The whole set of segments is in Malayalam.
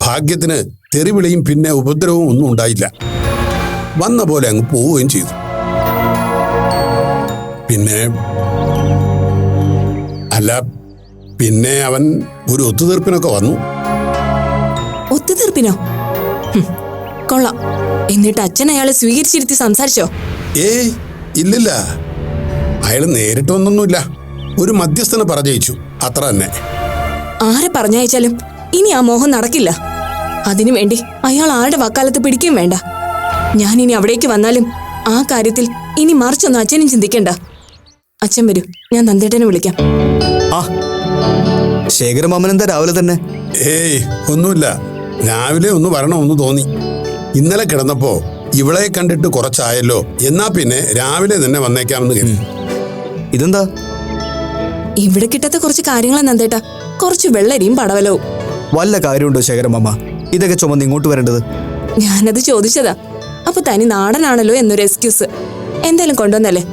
ഭാഗ്യത്തിന് തെറിവിളിയും പിന്നെ ഉപദ്രവവും ഒന്നും ഉണ്ടായില്ല. വന്ന പോലെ അങ്ങ് പോവുകയും ചെയ്തു. പിന്നെ അവൻ ഒരു ഒത്തുതീർപ്പിനൊക്കെ വന്നു. ഒത്തുതീർപ്പിനോ? കൊള്ളാം. എന്നിട്ട് അച്ഛൻ അയാളെ സ്വീകരിച്ചിരുത്തി സംസാരിച്ചോ? ഏയ് ഇല്ലില്ല, അയാൾ നേരിട്ട് വന്നൊന്നുമില്ല. ഒരു മധ്യസ്ഥനെ പറഞ്ഞയച്ചു, അത്ര തന്നെ. ആരെ പറഞ്ഞയച്ചാലും ഇനി ആ മോഹം നടക്കില്ല. അതിനുവേണ്ടി അയാൾ ആരുടെ വക്കാലത്ത് പിടിക്കുകയും വേണ്ട. ഞാൻ ഇനി അവിടേക്ക് വന്നാലും ആ കാര്യത്തിൽ ഇനി മറിച്ചൊന്നും അച്ഛനും ചിന്തിക്കണ്ട. അച്ഛൻ വരൂ, ഞാൻ നന്ദേട്ടനെ വിളിക്കാം. ആ ശേഖരമാമൻ എന്താ രാവിലെ തന്നെ? ഏയ് ഒന്നുമില്ല, രാവിലെ ഒന്ന് വരണമെന്ന് തോന്നി. ഇന്നലെ കിടന്നപ്പോ ഇവളെ കണ്ടിട്ട് കുറച്ചായല്ലോ, എന്നാ പിന്നെ രാവിലെ തന്നെ വന്നേക്കാമെന്ന് കരുതി. ഇതെന്താ? ഇവിടെ കിട്ടാത്ത കുറച്ച് കാര്യങ്ങളാ നന്ദേട്ടാ. കുറച്ച് വെള്ളരിയും പടവലവും. വല്ല കാര്യമുണ്ടോ ശേഖരമാമ ഇതൊക്കെ ചുമന്ന് ഇങ്ങോട്ട് വരേണ്ടത്? ഞാനത് ചോദിച്ചതാ. അപ്പൊ തനി നാടനാണല്ലോ എന്നൊരു എക്സ്ക്യൂസ്. എന്തായാലും കൊണ്ടുവന്നല്ലേ.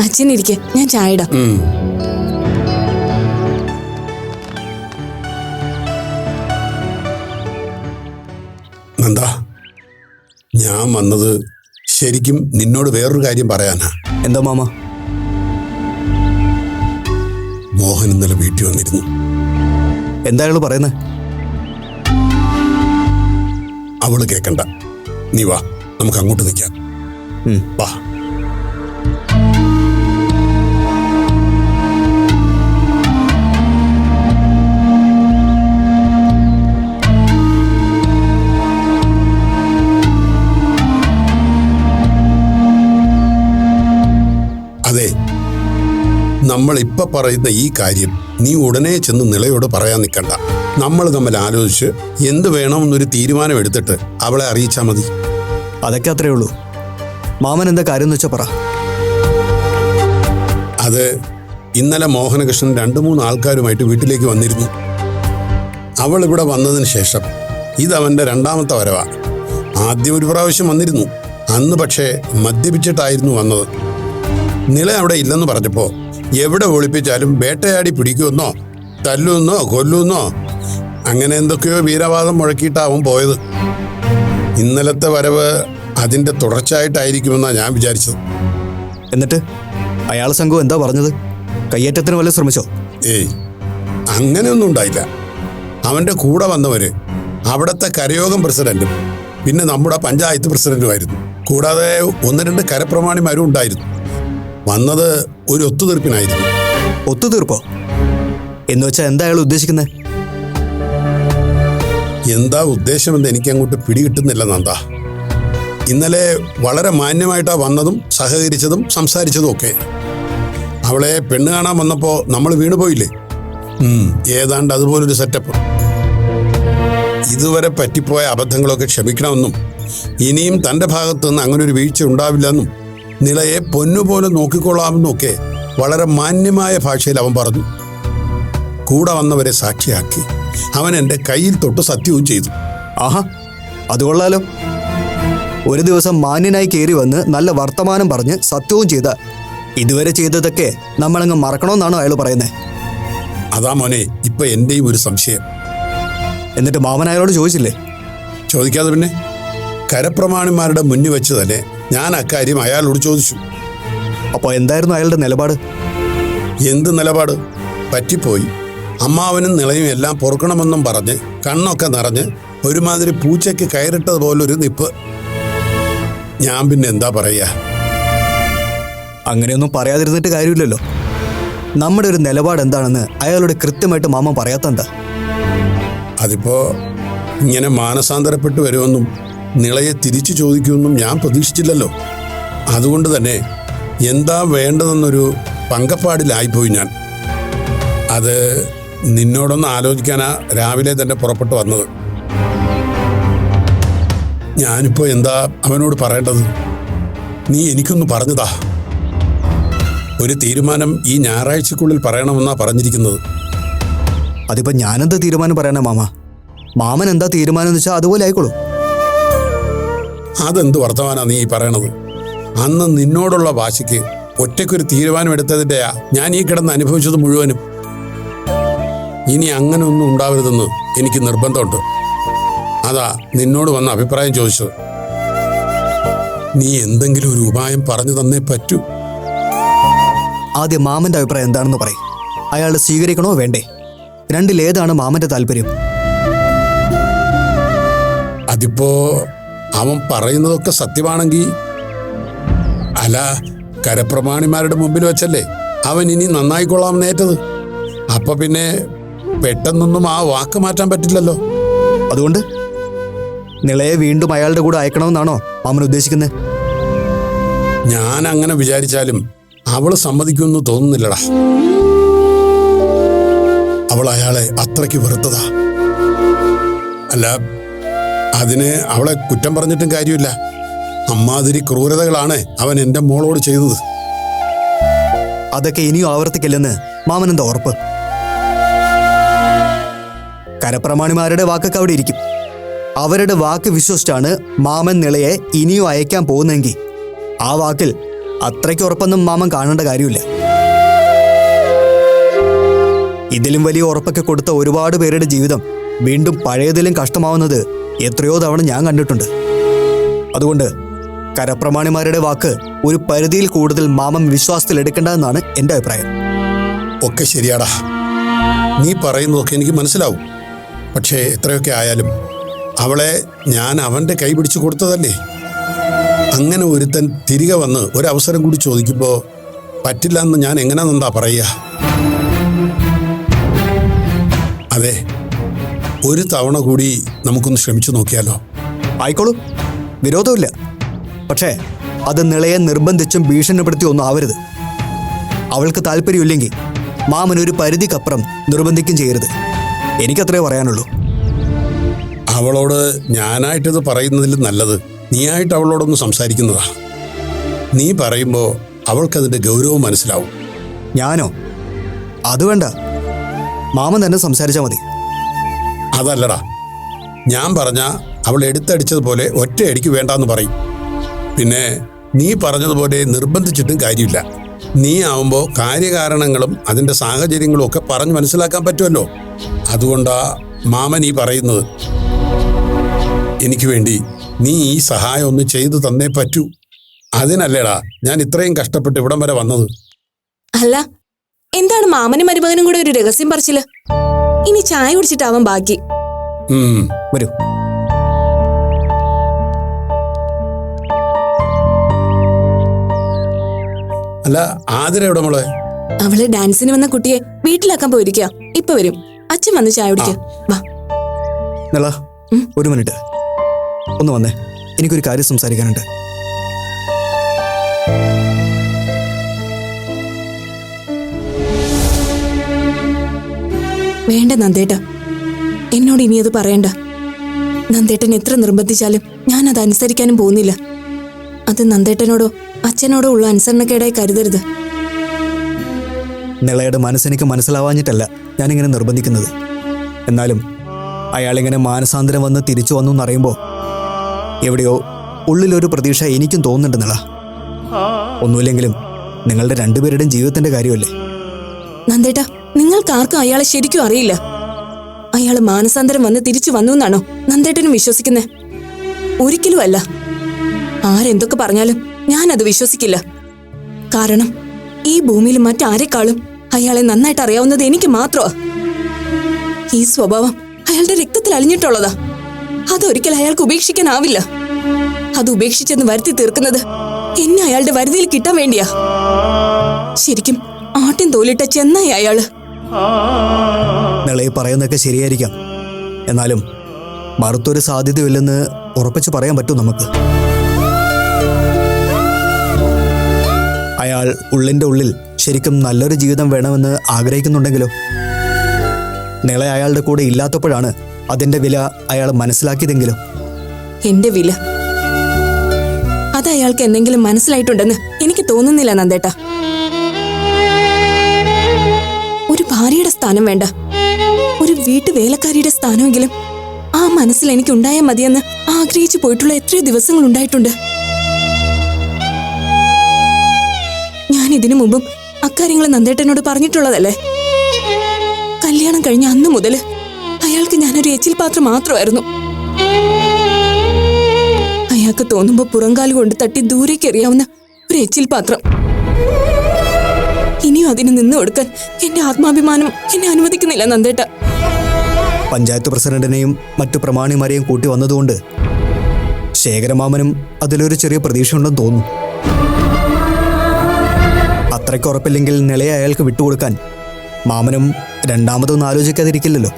അച്ഛനിരിക്കെ, ഞാൻ ചായ ഇടാം. നന്ദാ, ഞാൻ വന്നത് ശരിക്കും നിന്നോട് വേറൊരു കാര്യം പറയാനാ. എന്താ മാമ? മോഹൻ ഇന്നലെ വീട്ടിൽ വന്നിരുന്നു. എന്താ അയാള് പറയുന്നത്? അവള് കേക്കണ്ട, നീ വാ, നമുക്ക് അങ്ങോട്ട് നിൽക്കാം. വാ. അതെ, നമ്മൾ ഇപ്പൊ പറയുന്ന ഈ കാര്യം നീ ഉടനെ ചെന്ന് നിളയോട് പറയാൻ നിൽക്കണ്ട. നമ്മൾ തമ്മിൽ ആലോചിച്ച് എന്ത് വേണമെന്നൊരു തീരുമാനം എടുത്തിട്ട് അവളെ അറിയിച്ചാൽ മതി. അതൊക്കെ അത്രേ ഉള്ളൂ. മാമൻ എന്താ കാര്യം എന്ന് വെച്ചാ പറ. അത് ഇന്നലെ മോഹനകൃഷ്ണൻ 2-3 ആൾക്കാരുമായിട്ട് വീട്ടിലേക്ക് വന്നിരുന്നു. അവൾ ഇവിടെ വന്നതിന് ശേഷം ഇതവൻ്റെ 2ാമത്തെ വരവാ. ആദ്യം ഒരു പ്രാവശ്യം വന്നിരുന്നു. അന്ന് പക്ഷേ മദ്യപിച്ചിട്ടായിരുന്നു വന്നത്. നില അവിടെ ഇല്ലെന്ന് പറഞ്ഞപ്പോൾ എവിടെ ഒളിപ്പിച്ചാലും വേട്ടയാടി പിടിക്കുമെന്നോ തല്ലുമെന്നോ കൊല്ലുമെന്നോ അങ്ങനെ എന്തൊക്കെയോ വീരവാദം മുഴക്കിയിട്ടാവും പോയത്. ഇന്നലത്തെ വരവ് അതിൻ്റെ തുടർച്ചയായിട്ടായിരിക്കുമെന്നാണ് ഞാൻ വിചാരിച്ചത്. എന്നിട്ട് അയാൾ സംഘം എന്താ പറഞ്ഞത്? കയ്യേറ്റത്തിന് വല്ല ശ്രമിച്ചോ? ഏയ്, അങ്ങനെയൊന്നും ഉണ്ടായില്ല. അവൻ്റെ കൂടെ വന്നവര് അവിടുത്തെ കരയോഗം പ്രസിഡന്റും പിന്നെ നമ്മുടെ പഞ്ചായത്ത് പ്രസിഡന്റുമായിരുന്നു. കൂടാതെ 1-2 കരപ്രമാണിമാരും ഉണ്ടായിരുന്നു. വന്നത് ഒരു ഒത്തുതീർപ്പിനായിരുന്നു. ഒത്തുതീർപ്പോ? എന്ന് വെച്ചാൽ എന്താ അയാൾ ഉദ്ദേശിക്കുന്നത്? എന്താ ഉദ്ദേശമെന്ന് എനിക്ക് അങ്ങോട്ട് പിടികിട്ടുന്നില്ല നന്ദാ. ഇന്നലെ വളരെ മാന്യമായിട്ടാണ് വന്നതും സഹകരിച്ചതും സംസാരിച്ചതും ഒക്കെ. അവളെ പെണ്ണ് കാണാൻ വന്നപ്പോൾ നമ്മൾ വീണുപോയില്ലേ? ഏതാണ്ട് അതുപോലൊരു സെറ്റപ്പ്. ഇതുവരെ പറ്റിപ്പോയ അബദ്ധങ്ങളൊക്കെ ക്ഷമിക്കണമെന്നും ഇനിയും തൻ്റെ ഭാഗത്തുനിന്ന് അങ്ങനെ ഒരു വീഴ്ച ഉണ്ടാവില്ലെന്നും നിലയെ പൊന്നുപോലെ നോക്കിക്കൊള്ളാമെന്നൊക്കെ വളരെ മാന്യമായ ഭാഷയിൽ അവൻ പറഞ്ഞു. കൂടെ വന്നവരെ സാക്ഷിയാക്കി അവൻ എൻ്റെ കയ്യിൽ തൊട്ട് സത്യവും ചെയ്തു. ആഹാ, അത് കൊള്ളാലോ. ഒരു ദിവസം മാന്യനായി കയറി വന്ന് നല്ല വർത്തമാനം പറഞ്ഞ് സത്യവും ചെയ്ത ഇതുവരെ ചെയ്തതൊക്കെ നമ്മളങ്ങ് മറക്കണമെന്നാണോ അയാൾ പറയുന്നത്? അതാ മോനെ ഇപ്പൊ എൻ്റെയും ഒരു സംശയം. എന്നിട്ട് മാമൻ അയാളോട് ചോദിച്ചില്ലേ? ചോദിക്കാതെ പിന്നെ, കരപ്രമാണിമാരുടെ മുന്നിൽ വെച്ച് തന്നെ ഞാൻ അക്കാര്യം അയാളോട് ചോദിച്ചു. അപ്പോൾ എന്തായിരുന്നു അയാളുടെ നിലപാട്? എന്ത് നിലപാട്? പറ്റിപ്പോയി, അമ്മാവനും നിളയും എല്ലാം പൊറുക്കണമെന്നും പറഞ്ഞ് കണ്ണൊക്കെ നിറഞ്ഞ് ഒരുമാതിരി പൂച്ചയ്ക്ക് കയറിട്ടതുപോലൊരു നിപ്പ്. ഞാൻ പിന്നെ എന്താ പറയുക? അങ്ങനെയൊന്നും പറയാതിരുന്നിട്ട് കാര്യമില്ലല്ലോ. നമ്മുടെ ഒരു നിലപാട് എന്താണെന്ന് അയാളോട് കൃത്യമായിട്ട് മാമൻ പറയാത്തെന്താ? അതിപ്പോ ഇങ്ങനെ മാനസാന്തരപ്പെട്ട് വരുമെന്നും നിളയെ തിരിച്ചു ചോദിക്കുമെന്നും ഞാൻ പ്രതീക്ഷിച്ചില്ലല്ലോ. അതുകൊണ്ട് തന്നെ എന്താ വേണ്ടതെന്നൊരു പങ്കപ്പാടിലായിപ്പോയി ഞാൻ. അത് നിന്നോടൊന്ന് ആലോചിക്കാനാ രാവിലെ തന്നെ പുറപ്പെട്ടു വന്നത്. ഞാനിപ്പോൾ എന്താ അവനോട് പറയേണ്ടത്? നീ എനിക്കൊന്ന് പറഞ്ഞതാ. ഒരു തീരുമാനം ഈ ഞായറാഴ്ചക്കുള്ളിൽ പറയണമെന്നാ പറഞ്ഞിരിക്കുന്നത്. അതിപ്പോ ഞാനെന്താ തീരുമാനം പറയാനാ മാമ? മാമൻ എന്താ തീരുമാനം എന്ന് വെച്ചാൽ അതുപോലെ ആയിക്കോളൂ. അതെന്ത് വർത്തമാനാ നീ പറയണത്? അന്ന് നിന്നോടുള്ള വാശിക്ക് ഒറ്റയ്ക്കൊരു തീരുമാനം എടുത്തതിൻ്റെയാ ഞാൻ ഈ കിടന്ന് അനുഭവിച്ചത് മുഴുവനും. ഇനി അങ്ങനെ ഒന്നും ഉണ്ടാവരുതെന്ന് എനിക്ക് നിർബന്ധമുണ്ട്. അതാ നിന്നോട് വന്ന അഭിപ്രായം ചോദിച്ചത്. നീ എന്തെങ്കിലും ഒരു ഉപായം പറഞ്ഞു തന്നേ പറ്റൂ. ആദ്യം മാമന്റെ അഭിപ്രായം എന്താണെന്ന് പറയും. അയാൾ സ്വീകരിക്കണോ വേണ്ടേ? രണ്ടിലേതാണ് മാമന്റെ താല്പര്യം? അതിപ്പോ അവൻ പറയുന്നതൊക്കെ സത്യമാണെങ്കിൽ, അല്ല, കരപ്രമാണിമാരുടെ മുമ്പിൽ വെച്ചല്ലേ അവൻ ഇനി നന്നായിക്കൊള്ളാം നേറ്റത്. അപ്പൊ പിന്നെ പെട്ടെന്നൊന്നും ആ വാക്ക് മാറ്റാൻ പറ്റില്ലല്ലോ. അതുകൊണ്ട് നിളയെ വീണ്ടും അയാളുടെ കൂടെ അയക്കണമെന്നാണോ മാമൻ ഉദ്ദേശിക്കുന്നത്? ഞാൻ അങ്ങനെ വിചാരിച്ചാലും അവള് സമ്മതിക്കുമെന്ന് തോന്നുന്നില്ലടാ. അവൾ അയാളെ അത്രയ്ക്ക് വെറുത്തതാ. അല്ല, അതിന് അവളെ കുറ്റം പറഞ്ഞിട്ടും കാര്യമില്ല. അമ്മാതിരി ക്രൂരതകളാണ് അവൻ എൻ്റെ മോളോട് ചെയ്തത്. അതൊക്കെ ഇനിയും ആവർത്തിക്കില്ലെന്ന് മാമൻ എന്താ ഉറപ്പ്? കരപ്രമാണിമാരുടെ വാക്കൊക്കെ അവിടെ ഇരിക്കും. അവരുടെ വാക്ക് വിശ്വസിച്ചാണ് മാമൻ നിളയെ ഇനിയും അയക്കാൻ പോകുന്നെങ്കിൽ ആ വാക്കിൽ അത്രയ്ക്ക് ഉറപ്പൊന്നും മാമൻ കാണേണ്ട കാര്യമില്ല. ഇതിലും വലിയ ഉറപ്പൊക്കെ കൊടുത്ത ഒരുപാട് പേരുടെ ജീവിതം വീണ്ടും പഴയതിലും കഷ്ടമാവുന്നത് എത്രയോ തവണ ഞാൻ കണ്ടിട്ടുണ്ട്. അതുകൊണ്ട് കരപ്രമാണിമാരുടെ വാക്ക് ഒരു പരിധിയിൽ കൂടുതൽ മാമൻ വിശ്വാസത്തിൽ എടുക്കേണ്ടതെന്നാണ് എൻ്റെ അഭിപ്രായം. ഒക്കെ ശരിയാടാ, നീ പറയുന്നതൊക്കെ എനിക്ക് മനസ്സിലാവും. പക്ഷേ എത്രയൊക്കെ ആയാലും അവളെ ഞാൻ അവൻ്റെ കൈ പിടിച്ചു കൊടുത്തതല്ലേ. അങ്ങനെ ഒരുത്തൻ തിരികെ വന്ന് ഒരവസരം കൂടി ചോദിക്കുമ്പോൾ പറ്റില്ല എന്ന് ഞാൻ എങ്ങനെയാണെന്താ പറയുക? അതെ, ഒരു തവണ കൂടി നമുക്കൊന്ന് ശ്രമിച്ചു നോക്കിയാലോ? ആയിക്കോളൂ, വിരോധമില്ല. പക്ഷേ അത് നിളയെ നിർബന്ധിച്ചും ഭീഷണിപ്പെടുത്തി ഒന്നും ആവരുത്. അവൾക്ക് താല്പര്യമില്ലെങ്കിൽ മാമൻ ഒരു പരിധിക്കപ്പുറം നിർബന്ധിക്കും ചെയ്യരുത്. എനിക്കത്രേ പറയാനുള്ളൂ. അവളോട് ഞാനായിട്ടിത് പറയുന്നതിൽ നല്ലത് നീയായിട്ട് അവളോടൊന്ന് സംസാരിക്കുന്നതാ. നീ പറയുമ്പോൾ അവൾക്കതിൻ്റെ ഗൗരവം മനസ്സിലാവും. ഞാനോ? അത് വേണ്ട, മാമൻ തന്നെ സംസാരിച്ചാൽ മതി. അതല്ലടാ, ഞാൻ പറഞ്ഞ അവൾ എടുത്തടിച്ചതുപോലെ ഒറ്റയടിക്ക് വേണ്ടാന്ന് പറയും. പിന്നെ നീ പറഞ്ഞതുപോലെ നിർബന്ധിച്ചിട്ടും കാര്യമില്ല. നീ ആവുമ്പോൾ കാര്യകാരണങ്ങളും അതിൻ്റെ സാഹചര്യങ്ങളും ഒക്കെ പറഞ്ഞ് മനസ്സിലാക്കാൻ പറ്റുമല്ലോ. അതുകൊണ്ടാ മാമൻ ഈ പറയുന്നത്. എനിക്ക് വേണ്ടി നീ ഈ സഹായം ഒന്ന് ചെയ്തു തന്നേ പറ്റൂ. അതിനല്ലേടാ ഞാൻ ഇത്രയും കഷ്ടപ്പെട്ട് ഇവിടം വരെ വന്നത്. അല്ല, എന്താണ് മാമനും മരുമകനും കൂടെ ഒരു രഹസ്യം പറച്ചില്? ഇനി ചായ കുടിച്ചിട്ടാവാൻ ബാക്കി. വരൂ. അല്ല, ആതിര എവിടെ മോളെ? അവള് ഡാൻസിന് വന്ന കുട്ടിയെ വീട്ടിലാക്കാൻ പോയിരിക്കുക. ഇപ്പൊ വരും. അച്ഛൻ വന്ന് ചായ കുടിക്കുക. വാ. നിള, ഒരു മിനിറ്റ് ഒന്ന് വന്നേ, എനിക്കൊരു കാര്യം സംസാരിക്കാനുണ്ട്. വേണ്ട നന്ദേട്ട, എന്നോട് ഇനി അത് പറയണ്ട. നന്ദേട്ടൻ എത്ര നിർബന്ധിച്ചാലും ഞാൻ അത് അനുസരിക്കാനും പോകുന്നില്ല. അത് നന്ദേട്ടനോടോ അച്ഛനോടോ ഉള്ള അനുസരണക്കേടായി കരുതരുത്. നിളയുടെ മനസ്സെനിക്ക് മനസ്സിലാവാഞ്ഞിട്ടല്ല ഞാനിങ്ങനെ നിർബന്ധിക്കുന്നത്. എന്നാലും അയാളിങ്ങനെ മാനസാന്തരം വന്ന് തിരിച്ചു വന്നു എന്നറിയുമ്പോൾ എവിടെയോ ഉള്ളിലൊരു പ്രതീക്ഷ എനിക്കും തോന്നുന്നുണ്ട് നിള. ഒന്നുമില്ലെങ്കിലും നിങ്ങളുടെ രണ്ടുപേരുടെയും ജീവിതത്തിന്റെ കാര്യമല്ലേ. നന്ദേട്ട, നിങ്ങൾക്കാർക്കും അയാളെ ശരിക്കും അറിയില്ല. അയാൾ മാനസാന്തരം വന്ന് തിരിച്ചു വന്നു എന്നാണോ നന്ദേട്ടനും വിശ്വസിക്കുന്നത്? ഒരിക്കലും അല്ല. ആരെന്തൊക്കെ പറഞ്ഞാലും ഞാനത് വിശ്വസിക്കില്ല. കാരണം ഈ ഭൂമിയിൽ മറ്റാരെക്കാളും അയാളെ നന്നായിട്ട് അറിയാവുന്നത് എനിക്ക് മാത്രമാ. ഈ സ്വഭാവം അയാളുടെ രക്തത്തിൽ അലിഞ്ഞിട്ടുള്ളതാ. അതൊരിക്കൽ അയാൾക്ക് ഉപേക്ഷിക്കാനാവില്ല. അത് ഉപേക്ഷിച്ചെന്ന് വരുത്തി തീർക്കുന്നത് എന്നെ അയാളുടെ വരുതിയിൽ കിട്ടാൻ വേണ്ടിയാ. ശരിക്കും ആട്ടിൻ തോലിട്ട ചെന്നായി അയാള്. നിളയെ പറയുന്നതൊക്കെ ശരിയായിരിക്കാം. എന്നാലും മറുത്തൊരു സാധ്യതയില്ലെന്ന് ഉറപ്പിച്ച് പറയാൻ പറ്റും നമുക്ക്. അയാൾ ഉള്ളിൻ്റെ ഉള്ളിൽ ശരിക്കും നല്ലൊരു ജീവിതം വേണമെന്ന് ആഗ്രഹിക്കുന്നുണ്ടെങ്കിലോ? നിള അയാളുടെ കൂടെ ഇല്ലാത്തപ്പോഴാണ് അതിൻ്റെ വില അയാൾ മനസ്സിലാക്കിയതെങ്കിലോ? എന്റെ വില അത് അയാൾക്ക് എന്തെങ്കിലും മനസ്സിലായിട്ടുണ്ടെന്ന് എനിക്ക് തോന്നുന്നില്ല നന്ദേട്ട. ഒരു ഭാര്യയുടെ സ്ഥാനം വേണ്ട, ഒരു വീട്ടുവേലക്കാരിയുടെ സ്ഥാനമെങ്കിലും ആ മനസ്സിൽ എനിക്ക് ഉണ്ടായാൽ മതിയെന്ന് ആഗ്രഹിച്ചു പോയിട്ടുള്ള എത്രയോ ദിവസങ്ങൾ ഉണ്ടായിട്ടുണ്ട്. ഞാൻ ഇതിനു മുമ്പും അക്കാര്യങ്ങൾ നന്ദേട്ടനോട് പറഞ്ഞിട്ടുള്ളതല്ലേ. കല്യാണം കഴിഞ്ഞ അന്നു മുതൽ അയാൾക്ക് ഞാനൊരു എച്ചിൽ പാത്രം മാത്രമായിരുന്നു. അയാൾക്ക് തോന്നുമ്പോ പുറംകാല് കൊണ്ട് തട്ടി ദൂരേക്ക് എറിയാവുന്ന ഒരു എച്ചിൽ പാത്രം. ഇനിയും അതിന് നിന്നു കൊടുക്കാൻ എന്റെ ആത്മാഭിമാനം എന്നെ അനുവദിക്കുന്നില്ല നന്ദേട്ട. പഞ്ചായത്ത് പ്രസിഡന്റിനെയും മറ്റു പ്രമാണിമാരെയും കൂട്ടി വന്നതുകൊണ്ട് ശേഖരമാമനും അതിലൊരു ചെറിയ പ്രതീക്ഷയുണ്ടെന്ന് തോന്നുന്നു. അത്രയ്ക്ക് ഉറപ്പില്ലെങ്കിൽ നിലയെ അയാൾക്ക് വിട്ടുകൊടുക്കാൻ മാമനും രണ്ടാമതൊന്നും ആലോചിക്കാതിരിക്കില്ലല്ലോ.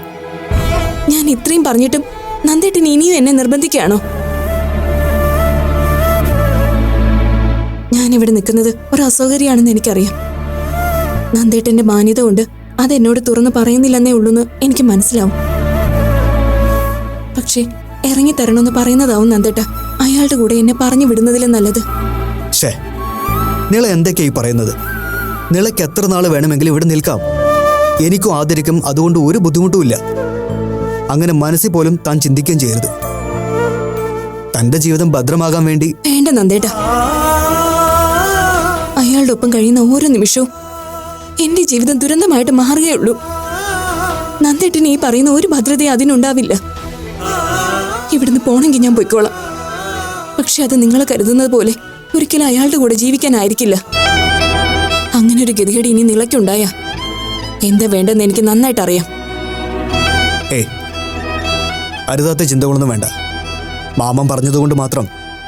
ഞാൻ ഇത്രയും പറഞ്ഞിട്ടും നന്ദേട്ടൻ ഇനിയും എന്നെ നിർബന്ധിക്കുകയാണോ? ഞാനിവിടെ നിൽക്കുന്നത് ഒരു അസൗകര്യമാണെന്ന് എനിക്കറിയാം. നന്ദേട്ടന്റെ മാന്യത കൊണ്ട് അതെന്നോട് തുറന്നു പറയുന്നില്ലെന്നേ ഉള്ളൂന്ന് എനിക്ക് മനസ്സിലാവും. പക്ഷേ ഇറങ്ങിത്തരണമെന്ന് പറയുന്നതാവും നന്ദേട്ട അയാളുടെ കൂടെ എന്നെ പറഞ്ഞു വിടുന്നതിലും നല്ലത്. ഷേ, നിള എന്തൊക്കെയായി പറയുന്നത്? നിളയ്ക്ക് എത്ര നാൾ വേണമെങ്കിലും ഇവിടെ നിൽക്കാം. എനിക്കും ആദരിക്കും, അതുകൊണ്ട് ഒരു ബുദ്ധിമുട്ടുമില്ല. അങ്ങനെ മനസ്സിൽ പോലും താൻ ചിന്തിക്കുകയും ചെയ്യരുത്. തന്റെ ജീവിതം ഭദ്രമാകാൻ വേണ്ടി. വേണ്ട നന്ദേട്ട, അയാളുടെ ഒപ്പം കഴിയുന്ന ഓരോ നിമിഷവും എന്റെ ജീവിതം ദുരന്തമായിട്ട് മാറുകയുള്ളൂ. നന്ദേട്ടന് ഈ പറയുന്ന ഒരു ഭദ്രതയും അതിനുണ്ടാവില്ല. ഇവിടുന്ന് പോണെങ്കിൽ ഞാൻ പൊയ്ക്കോളാം. പക്ഷെ അത് നിങ്ങൾ കരുതുന്നത് പോലെ ഒരിക്കലും അയാളുടെ കൂടെ ജീവിക്കാനായിരിക്കില്ല. അങ്ങനെ ഒരു ഗതികേട് ഇനി നിളയ്ക്കുണ്ടായ എന്താ വേണ്ടെന്ന് എനിക്ക് നന്നായിട്ട് അറിയാം. അരുതാത്ത ചിന്തകളൊന്നും വേണ്ട. മാമൻ പറഞ്ഞതുകൊണ്ട് മാത്രം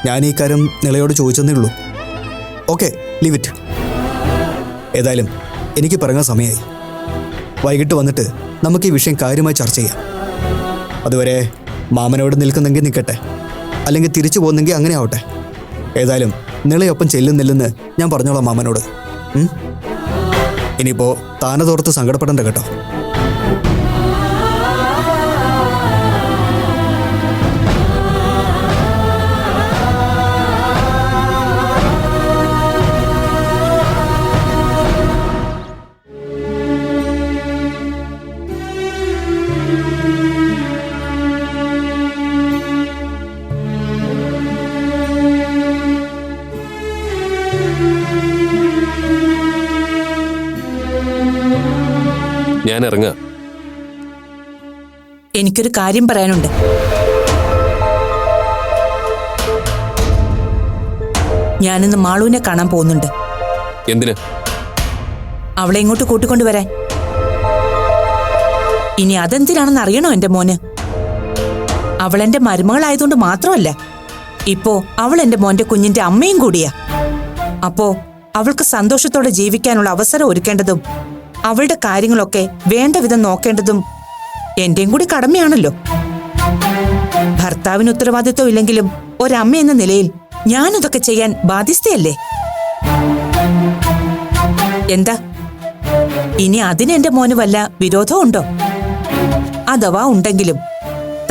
ഞാൻ ഈ കാര്യം നിളയോട് ചോദിച്ചെന്നേ ഉള്ളൂ. Okay, leave it. ഏതായാലും എനിക്ക് പറയാൻ സമയമായി. വൈകിട്ട് വന്നിട്ട് നമുക്ക് ഈ വിഷയം കാര്യമായി ചർച്ച ചെയ്യാം. അതുവരെ മാമനോട് നിൽക്കുന്നെങ്കിൽ നിൽക്കട്ടെ, അല്ലെങ്കിൽ തിരിച്ചു പോകുന്നെങ്കിൽ അങ്ങനെ ആവട്ടെ. ഏതായാലും നിളയൊപ്പം ചെല്ലുന്നില്ലെന്ന് ഞാൻ പറഞ്ഞോളാം മാമനോട്. ഇനിയിപ്പോൾ താനതോർത്ത് സങ്കടപ്പെടണ്ട കേട്ടോ. ഞാൻ ഇറങ്ങാം. എനിക്കൊരു കാര്യം പറയാനുണ്ട്. ഞാനിന്ന് മാളുവിനെ കാണാൻ പോകുന്നുണ്ട്. എന്തിന്? അവളെ ഇങ്ങോട്ട് കൂട്ടിക്കൊണ്ടുവരാൻ. ഇനി അതെന്തിനാണെന്ന് അറിയണോ എന്റെ മോന്? അവൾ എന്റെ മരുമകളായതുകൊണ്ട് മാത്രമല്ല, ഇപ്പോ അവൾ എന്റെ മോന്റെ കുഞ്ഞിന്റെ അമ്മയും കൂടിയാ. അപ്പോ അവൾക്ക് സന്തോഷത്തോടെ ജീവിക്കാനുള്ള അവസരം ഒരുക്കേണ്ടതും അവളുടെ കാര്യങ്ങളൊക്കെ വേണ്ട വിധം നോക്കേണ്ടതും എന്റെയും കൂടി കടമയാണല്ലോ. ഭർത്താവിന് ഉത്തരവാദിത്വം ഇല്ലെങ്കിലും ഒരമ്മ എന്ന നിലയിൽ ഞാനതൊക്കെ ചെയ്യാൻ ബാധ്യസ്ഥയല്ലേ? എന്താ ഇനി അതിന് എന്റെ മോന് വല്ല വിരോധവും ഉണ്ടോ? അഥവാ ഉണ്ടെങ്കിലും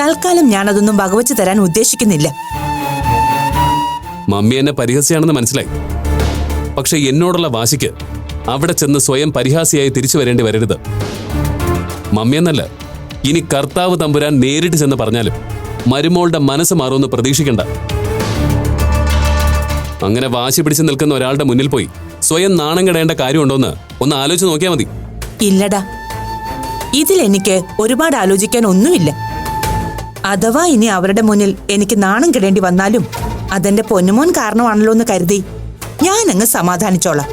തൽക്കാലം ഞാനതൊന്നും വകവെച്ച് തരാൻ ഉദ്ദേശിക്കുന്നില്ല. മമ്മി എന്നെ പരിഹസിയാണെന്ന് മനസ്സിലായി. പക്ഷെ എന്നോടുള്ള വാശിക്ക് അവിടെ ചെന്ന് സ്വയം പരിഹാസിയായി തിരിച്ചു വരേണ്ടി വരരുത്. മമ്മിയെന്നല്ല, ഇനി കർത്താവ് തമ്പുരാൻ നേരിട്ട് ചെന്ന് പറഞ്ഞാലും മരുമോളുടെ മനസ്സ് മാറുമെന്ന് പ്രതീക്ഷിക്കണ്ട. അങ്ങനെ വാശി പിടിച്ചു നിൽക്കുന്ന ഒരാളുടെ മുന്നിൽ പോയി സ്വയം നാണം കെടേണ്ട കാര്യമുണ്ടോന്ന് ഒന്ന് ആലോചിച്ച് നോക്കിയാൽ മതി. ഇല്ലടാ, ഇതിലെനിക്ക് ഒരുപാട് ആലോചിക്കാൻ ഒന്നുമില്ല. അഥവാ ഇനി അവരുടെ മുന്നിൽ എനിക്ക് നാണം കെടേണ്ടി വന്നാലും അതെന്റെ പൊന്നുമോൻ കാരണമാണല്ലോ എന്ന് കരുതി ഞാൻ അങ്ങ് സമാധാനിച്ചോളാം.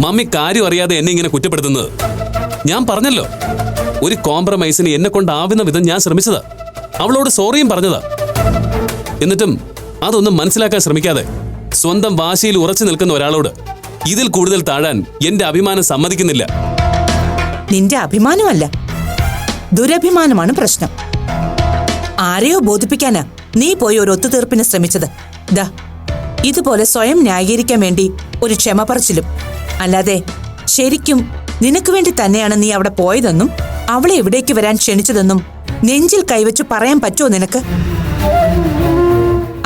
മമ്മി കാര്യം അറിയാതെ എന്നെ ഇങ്ങനെ കുറ്റപ്പെടുത്തുന്നത്? ഞാൻ പറഞ്ഞല്ലോ, ഒരു കോംപ്രമൈസിന് എന്നെ കൊണ്ടാവുന്ന വിധം ഞാൻ ശ്രമിച്ചതാ. അവളോട് സോറിയും പറഞ്ഞതാ. എന്നിട്ടും അതൊന്നും മനസ്സിലാക്കാൻ ശ്രമിക്കാതെ സ്വന്തം വാശിയിൽ ഉറച്ചു നിൽക്കുന്ന ഒരാളോട് ഇതിൽ കൂടുതൽ താഴാൻ എന്റെ അഭിമാനം സമ്മതിക്കുന്നില്ല. നിന്റെ അഭിമാനമല്ല, ദുരഭിമാനമാണ് പ്രശ്നം. ആരെയോ ബോധിപ്പിക്കാനാ നീ പോയി ഒരു ഒത്തുതീർപ്പിന് ശ്രമിച്ചത്. ദാ ഇതുപോലെ സ്വയം ന്യായീകരിക്കാൻ വേണ്ടി ഒരു ക്ഷമ പറച്ചിലും. അല്ലാതെ ശരിക്കും നിനക്ക് വേണ്ടി തന്നെയാണ് നീ അവിടെ പോയതെന്നും അവളെ എവിടേക്ക് വരാൻ ക്ഷണിച്ചതെന്നും നെഞ്ചിൽ കൈവച്ചു പറയാൻ പറ്റുമോ നിനക്ക്?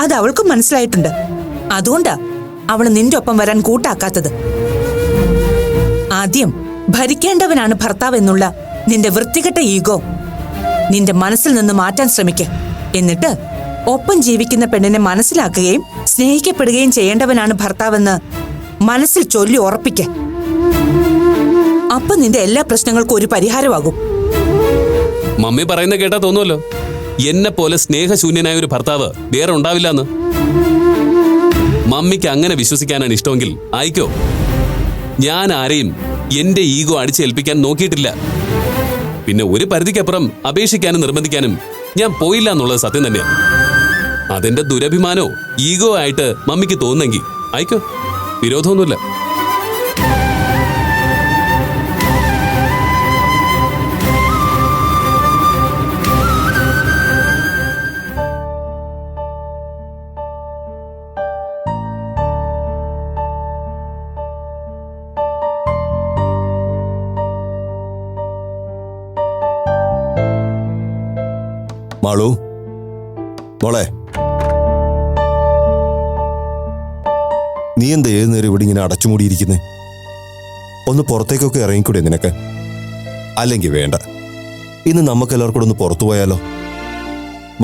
അത് അവൾക്കും മനസ്സിലായിട്ടുണ്ട്. അതുകൊണ്ടാ അവള് നിന്റെ ഒപ്പം വരാൻ കൂട്ടാക്കാത്തത്. ആദ്യം ഭരിക്കേണ്ടവനാണ് ഭർത്താവ് എന്നുള്ള നിന്റെ വൃത്തികെട്ട ഈഗോ നിന്റെ മനസ്സിൽ നിന്ന് മാറ്റാൻ ശ്രമിക്ക. എന്നിട്ട് ഒപ്പം ജീവിക്കുന്ന പെണ്ണിനെ മനസ്സിലാക്കുകയും സ്നേഹിക്കപ്പെടുകയും ചെയ്യേണ്ടവനാണ് ഭർത്താവെന്ന് മനസ്സിൽ ചൊല്ലി ഉറപ്പിക്ക. അപ്പൊ നിന്റെ എല്ലാ പ്രശ്നങ്ങൾക്കും ഒരു പരിഹാരമാകും. മമ്മി പറയുന്ന കേട്ടാ തോന്നുമല്ലോ എന്നെ പോലെ സ്നേഹശൂന്യനായ ഒരു ഭർത്താവ് വേറെ ഉണ്ടാവില്ല എന്ന്. മമ്മിക്ക് അങ്ങനെ വിശ്വസിക്കാനാണ് ഇഷ്ടമെങ്കിൽ ആയിക്കോ. ഞാൻ ആരെയും എന്റെ ഈഗോ അടിച്ചേൽപ്പിക്കാൻ നോക്കിയിട്ടില്ല. പിന്നെ ഒരു പരിധിക്കപ്പുറം അപേക്ഷിക്കാനും നിർബന്ധിക്കാനും ഞാൻ പോയില്ല എന്നുള്ളത് സത്യം തന്നെയാണ്. അതെന്റെ ദുരഭിമാനോ ഈഗോ ആയിട്ട് മമ്മിക്ക് തോന്നുന്നെങ്കിൽ ആയിക്കോ, വിരോധമൊന്നുമില്ല. മാളു മോളെ, നീ എന്താ ഏത് നേരം ഇവിടെ ഇങ്ങനെ അടച്ചുമൂടിയിരിക്കുന്നേ? ഒന്ന് പുറത്തേക്കൊക്കെ ഇറങ്ങിക്കൂടെ നിനക്ക്? അല്ലെങ്കിൽ വേണ്ട, ഇന്ന് നമുക്കെല്ലാവർക്കും ഒന്ന് പുറത്തു പോയാലോ?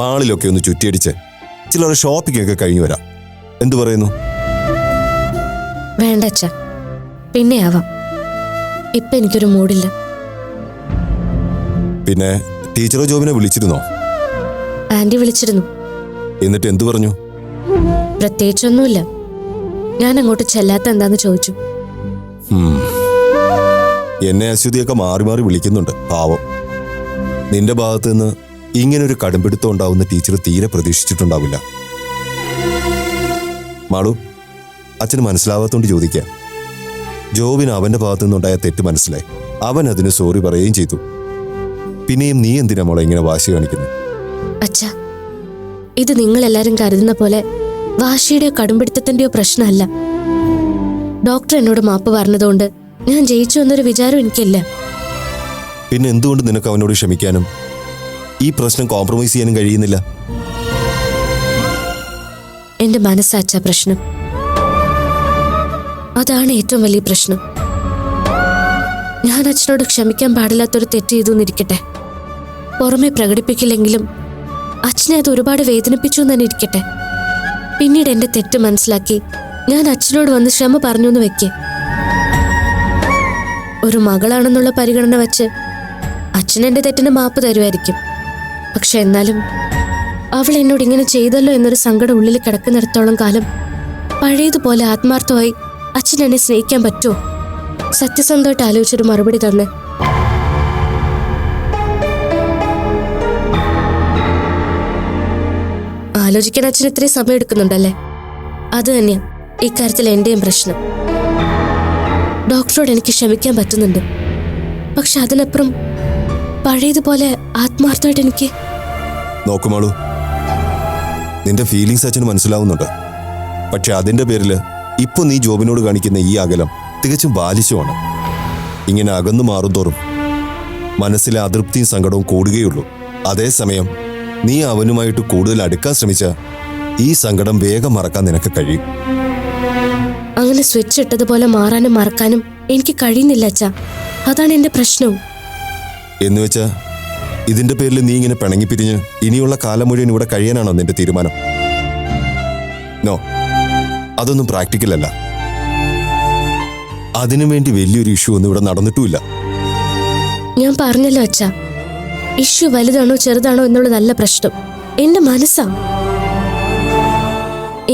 മാളിലൊക്കെ ഒന്ന് ചുറ്റിയടിച്ച് ചിലർ ഷോപ്പിംഗ് ഒക്കെ കഴിഞ്ഞു വരാം. എന്തു പറയുന്നു? വേണ്ട അച്ഛാ, പിന്നെ ആവാം. ഇപ്പൊ എനിക്കൊരു മൂഡില്ല. പിന്നെ ടീച്ചറോ ജോബിനെ വിളിച്ചിരുന്നോ? ആന്റി വിളിച്ചിരുന്നു. എന്നിട്ട് എന്തു പറഞ്ഞു? പ്രത്യേകിച്ചൊന്നുമില്ല. ഞാൻ അങ്ങോട്ട് ചെല്ലാത്ത എന്താന്ന് ചോദിച്ചു. എന്നെ അശ്വതിയൊക്കെ മാറി മാറി വിളിക്കുന്നുണ്ട്. പാവം. നിന്റെ ഭാഗത്ത് നിന്ന് ഇങ്ങനൊരു കടുംപിടുത്തം ഉണ്ടാവുന്ന ടീച്ചർ തീരെ പ്രതീക്ഷിച്ചിട്ടുണ്ടാവില്ല. മാളു, അച്ഛന് മനസ്സിലാവാത്തോണ്ട് ചോദിക്കാം. ജോബിന് അവന്റെ ഭാഗത്തു നിന്നുണ്ടായ തെറ്റ് മനസ്സിലായി. അവൻ അതിന് സോറി പറയുകയും ചെയ്തു. പിന്നെയും നീ എന്തിനാ മോളെ ഇങ്ങനെ വാശി കാണിക്കുന്നത്? അച്ഛാ, ഇത് നിങ്ങളെല്ലാരും കരുതുന്ന പോലെ വാശിയുടെയോ കടുംപിടുത്തത്തിന്റെയോ പ്രശ്നമല്ല. ഡോക്ടർ എന്നോട് മാപ്പ് പറഞ്ഞതുകൊണ്ട് ഞാൻ ജയിച്ചു എന്നൊരു വിചാരം എനിക്കില്ല. പിന്നെ എന്തുകൊണ്ട് നിനക്ക് അവനോട് ക്ഷമിക്കാനും ഈ പ്രശ്നം കോംപ്രമൈസ് ചെയ്യാനും കഴിയുന്നില്ല? എന്റെ മനസ്സാച്ച പ്രശ്നം. അതാണ് ഏറ്റവും വലിയ പ്രശ്നം. ഞാൻ അച്ഛനോട് ക്ഷമിക്കാൻ പാടില്ലാത്തൊരു തെറ്റ് ചെയ്തു എന്നിരിക്കട്ടെ, പുറമെ പ്രകടിപ്പിക്കില്ലെങ്കിലും അച്ഛനെ അത് ഒരുപാട് വേദനിപ്പിച്ചു എന്ന് തന്നെ ഇരിക്കട്ടെ, പിന്നീട് എന്റെ തെറ്റ് മനസ്സിലാക്കി ഞാൻ അച്ഛനോട് വന്ന് ക്ഷമ പറഞ്ഞു എന്ന് വെക്കേ, ഒരു മകളാണെന്നുള്ള പരിഗണന വെച്ച് അച്ഛൻ എന്റെ തെറ്റിന് മാപ്പ് തരുമായിരിക്കും. പക്ഷെ എന്നാലും അവൾ എന്നോട് ഇങ്ങനെ ചെയ്തല്ലോ എന്നൊരു സങ്കടം ഉള്ളിൽ കിടക്കുന്നിടത്തോളം കാലം പഴയതുപോലെ ആത്മാർത്ഥമായി അച്ഛൻ എന്നെ സ്നേഹിക്കാൻ പറ്റുമോ? സത്യസന്ധമായിട്ട് ആലോചിച്ചൊരു മറുപടി തന്നെ. ആലോചിക്കാൻ അച്ഛൻ ഇത്രയും സമയം എടുക്കുന്നുണ്ടല്ലേ? അത് തന്നെയാ ഇക്കാര്യത്തിൽ എന്റെയും പ്രശ്നം. ഡോക്ടറോട് എനിക്ക് ക്ഷമിക്കാൻ പറ്റുന്നുണ്ട്, പക്ഷെ അതിനപ്പുറം പഴയതുപോലെ ആത്മാർത്ഥമായിട്ട് എനിക്ക്. നോക്കുമാളൂ, നിന്റെ ഫീലിങ്സ് അച്ഛന് മനസ്സിലാവുന്നുണ്ട്. പക്ഷെ അതിന്റെ പേരില് ഇപ്പൊ നീ ജോബിനോട് കാണിക്കുന്ന ഈ അകലം തികച്ചും ബാലിശമാണ്. ഇങ്ങനെ അകന്നു മാറുന്തോറും മനസ്സിലെ അതൃപ്തിയും സങ്കടവും കൂടുകയുള്ളൂ. അതേസമയം നീ അവനുമായിട്ട് കൂടുതൽ അടുക്കാൻ ശ്രമിച്ച ഈ സങ്കടം വേഗം മറക്കാൻ നിനക്ക് കഴിയും. അങ്ങനെ സ്വിച്ച് ഇട്ടതുപോലെ മാറാനും മറക്കാനും എനിക്ക് കഴിയുന്നില്ല അച്ഛാ. അതാണ് എന്റെ പ്രശ്നവും. എന്നുവെച്ചാ ഇതിന്റെ പേരിൽ നീ ഇങ്ങനെ പിണങ്ങിപ്പിരിഞ്ഞ് ഇനിയുള്ള കാലം മുഴുവൻ ഇവിടെ കഴിയാനാണോ നിന്റെ തീരുമാനം? നോ, അതൊന്നും പ്രാക്ടിക്കൽ അല്ല. അതിനുവേണ്ടി വലിയൊരു ഇഷ്യൂ ഒന്നും ഇവിടെ നടന്നിട്ടുമില്ല. ഞാൻ പറഞ്ഞല്ലോ അച്ഛാ, ഇഷ്യൂ വലുതാണോ ചെറുതാണോ എന്നുള്ളതല്ല പ്രശ്നം, എന്റെ മനസ്സാ.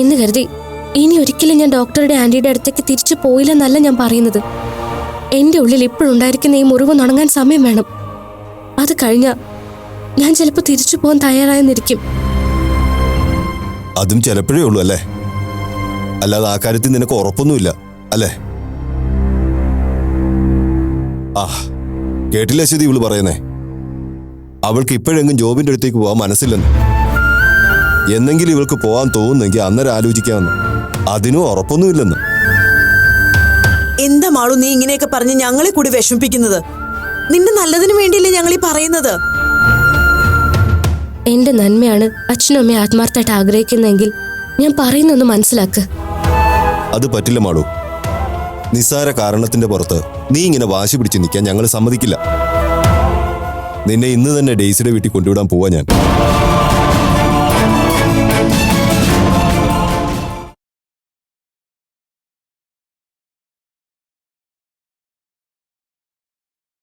എന്ന് കരുതി ഇനി ഒരിക്കലും ഞാൻ ഡോക്ടറുടെ ആന്റിയുടെ അടുത്തേക്ക് തിരിച്ചു പോയില്ലെന്നല്ല ഞാൻ പറയുന്നത്. എന്റെ ഉള്ളിൽ ഇപ്പോഴുണ്ടായിരിക്കുന്ന ഈ മുറിവ് ഉണങ്ങാൻ സമയം വേണം. അത് കഴിഞ്ഞാൽ ഞാൻ ചിലപ്പോൾ തിരിച്ചു പോകാൻ തയ്യാറായെന്നിരിക്കും. അതും ചിലപ്പോഴേ ഉള്ളൂ അല്ലേ? അല്ലാതെ ആ കാര്യത്തിൽ നിനക്ക് ഉറപ്പൊന്നുമില്ല അല്ലേ? ആ, കേട്ടില്ല അശ്വതി ഇവള് പറയുന്നേ? അവൾക്ക് ഇപ്പോഴെങ്കിലും ജോബിന്റെ അടുത്തേക്ക് പോകാൻ മനസ്സില്ലെന്ന്. എന്നെങ്കിലും ഇവൾക്ക് പോകാൻ തോന്നുന്നെങ്കിൽ അന്നേരം ആലോചിക്കാമെന്ന്. അതിനും ഉറപ്പൊന്നുമില്ലെന്ന്. എന്താ മാളു നീ ഇങ്ങനെയൊക്കെ പറഞ്ഞ് ഞങ്ങളെ കൂടി വിഷമിപ്പിക്കുന്നത്? നിന്റെ നല്ലതിനു വേണ്ടിയല്ലേ ഞങ്ങൾ ഈ പറയുന്നത്? എന്റെ നന്മയാണ് അച്ഛനും അമ്മയും ആത്മാർത്ഥമായിട്ട് ആഗ്രഹിക്കുന്നെങ്കിൽ ഞാൻ പറയുന്നൊന്ന് മനസ്സിലാക്ക്. അത് പറ്റില്ല മാളു. നിസ്സാര കാരണത്തിന്റെ പുറത്ത് നീ ഇങ്ങനെ വാശി പിടിച്ച് നിൽക്കാൻ ഞങ്ങൾ സമ്മതിക്കില്ല. നിന്നെ ഇന്ന് തന്നെ ഡെയ്സിയുടെ വീട്ടിൽ കൊണ്ടുവിടാൻ പോവാ ഞാൻ.